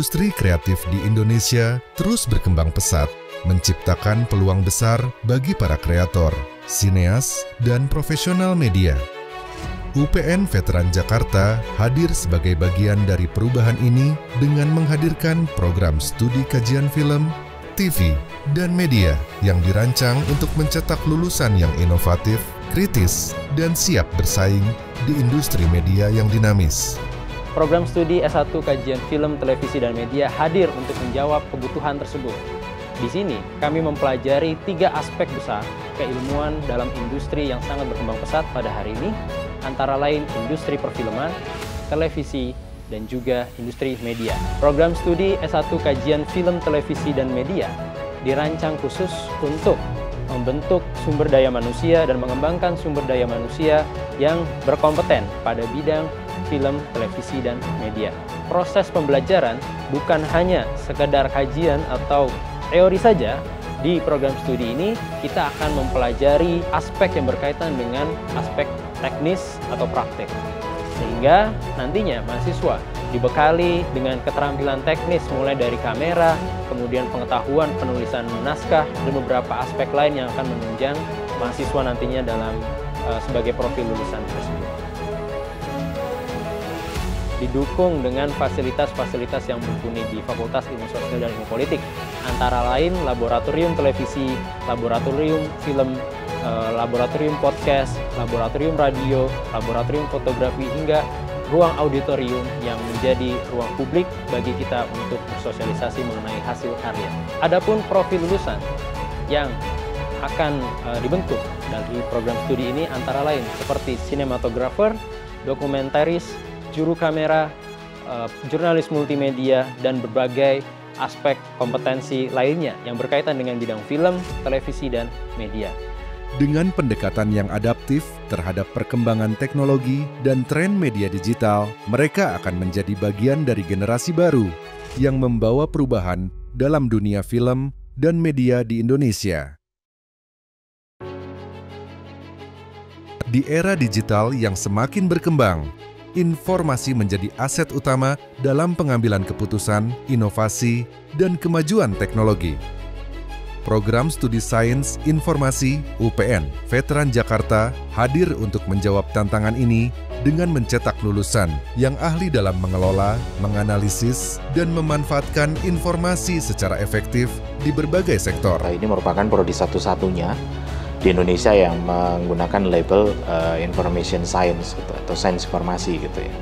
Industri kreatif di Indonesia terus berkembang pesat, menciptakan peluang besar bagi para kreator, sineas, dan profesional media. UPN Veteran Jakarta hadir sebagai bagian dari perubahan ini dengan menghadirkan program studi kajian film, TV, dan media yang dirancang untuk mencetak lulusan yang inovatif, kritis, dan siap bersaing di industri media yang dinamis. Program studi S1 Kajian Film, Televisi, dan Media hadir untuk menjawab kebutuhan tersebut. Di sini, kami mempelajari 3 aspek besar keilmuan dalam industri yang sangat berkembang pesat pada hari ini, antara lain industri perfilman, televisi, dan juga industri media. Program studi S1 Kajian Film, Televisi, dan Media dirancang khusus untuk membentuk sumber daya manusia dan mengembangkan sumber daya manusia yang berkompeten pada bidang film, televisi, dan media. Proses pembelajaran bukan hanya sekedar kajian atau teori saja. Di program studi ini, kita akan mempelajari aspek yang berkaitan dengan aspek teknis atau praktek. Sehingga nantinya mahasiswa dibekali dengan keterampilan teknis mulai dari kamera, kemudian pengetahuan penulisan naskah, dan beberapa aspek lain yang akan menunjang mahasiswa nantinya dalam sebagai profil lulusan tersebut. Didukung dengan fasilitas-fasilitas yang mumpuni di Fakultas Ilmu Sosial dan Ilmu Politik, antara lain laboratorium televisi, laboratorium film, laboratorium podcast, laboratorium radio, laboratorium fotografi, hingga ruang auditorium yang menjadi ruang publik bagi kita untuk bersosialisasi mengenai hasil karya. Adapun profil lulusan yang akan dibentuk dari program studi ini antara lain seperti sinematografer, dokumentaris, juru kamera, jurnalis multimedia, dan berbagai aspek kompetensi lainnya yang berkaitan dengan bidang film, televisi, dan media. Dengan pendekatan yang adaptif terhadap perkembangan teknologi dan tren media digital, mereka akan menjadi bagian dari generasi baru yang membawa perubahan dalam dunia film dan media di Indonesia. Di era digital yang semakin berkembang, informasi menjadi aset utama dalam pengambilan keputusan, inovasi, dan kemajuan teknologi. Program Studi Sains Informasi UPN Veteran Jakarta hadir untuk menjawab tantangan ini dengan mencetak lulusan yang ahli dalam mengelola, menganalisis, dan memanfaatkan informasi secara efektif di berbagai sektor. Ini merupakan prodi satu-satunya di Indonesia yang menggunakan label Information Science gitu, atau sains informasi gitu ya.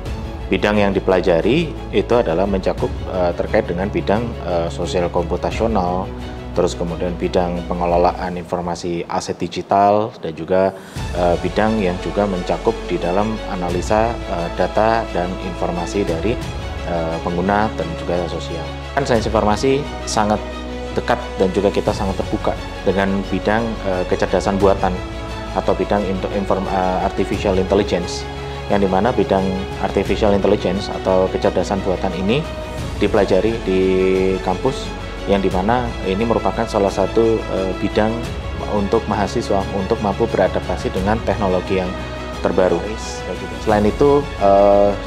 Bidang yang dipelajari itu adalah mencakup terkait dengan bidang sosial komputasional, terus kemudian bidang pengelolaan informasi aset digital, dan juga bidang yang juga mencakup di dalam analisa data dan informasi dari pengguna dan juga sosial. Kan sains informasi sangat dekat dan juga kita sangat terbuka dengan bidang kecerdasan buatan atau bidang artificial intelligence, yang dimana bidang artificial intelligence atau kecerdasan buatan ini dipelajari di kampus, yang dimana ini merupakan salah satu bidang untuk mahasiswa untuk mampu beradaptasi dengan teknologi yang terbaru. Selain itu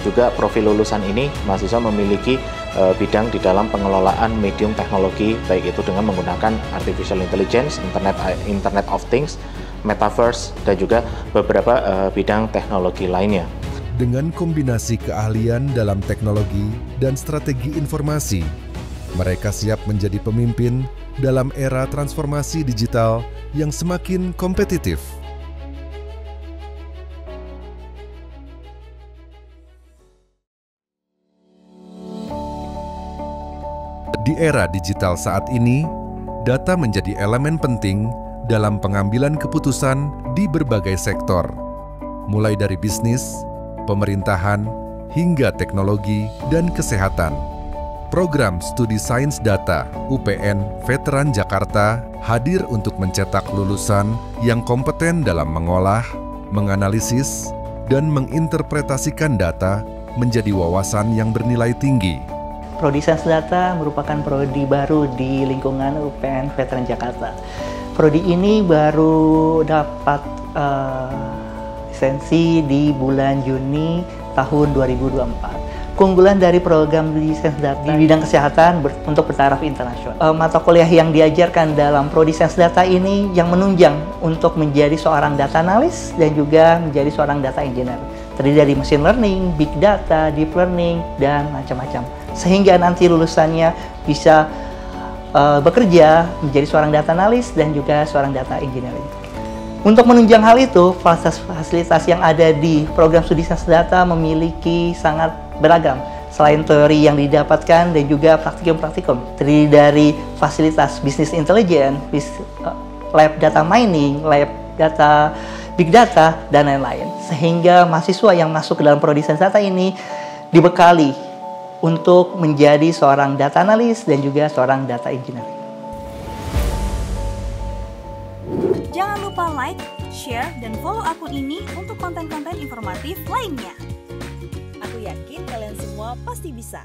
juga profil lulusan ini mahasiswa memiliki bidang di dalam pengelolaan medium teknologi, baik itu dengan menggunakan artificial intelligence, Internet of Things, metaverse, dan juga beberapa bidang teknologi lainnya. Dengan kombinasi keahlian dalam teknologi dan strategi informasi, mereka siap menjadi pemimpin dalam era transformasi digital yang semakin kompetitif. Di era digital saat ini, data menjadi elemen penting dalam pengambilan keputusan di berbagai sektor, mulai dari bisnis, pemerintahan, hingga teknologi dan kesehatan. Program Studi Sains Data UPN Veteran Jakarta hadir untuk mencetak lulusan yang kompeten dalam mengolah, menganalisis, dan menginterpretasikan data menjadi wawasan yang bernilai tinggi. Prodi Sains Data merupakan prodi baru di lingkungan UPN Veteran Jakarta. Prodi ini baru dapat lisensi di bulan Juni tahun 2024. Keunggulan dari program studi sains data di bidang kesehatan untuk bertaraf internasional. Mata kuliah yang diajarkan dalam prodi sains data ini yang menunjang untuk menjadi seorang data analis dan juga menjadi seorang data engineer. Terdiri dari machine learning, big data, deep learning, dan macam-macam. Sehingga nanti lulusannya bisa bekerja menjadi seorang data analis dan juga seorang data engineering. Untuk menunjang hal itu, fasilitas yang ada di program studi sains data memiliki sangat beragam. Selain teori yang didapatkan dan juga praktikum-praktikum, terdiri dari fasilitas bisnis intelijen, lab data mining, lab data big data, dan lain-lain. Sehingga mahasiswa yang masuk ke dalam prodi sains data ini dibekali untuk menjadi seorang data analis dan juga seorang data engineer. Jangan lupa like, share, dan follow akun ini untuk konten-konten informatif lainnya. Aku yakin kalian semua pasti bisa.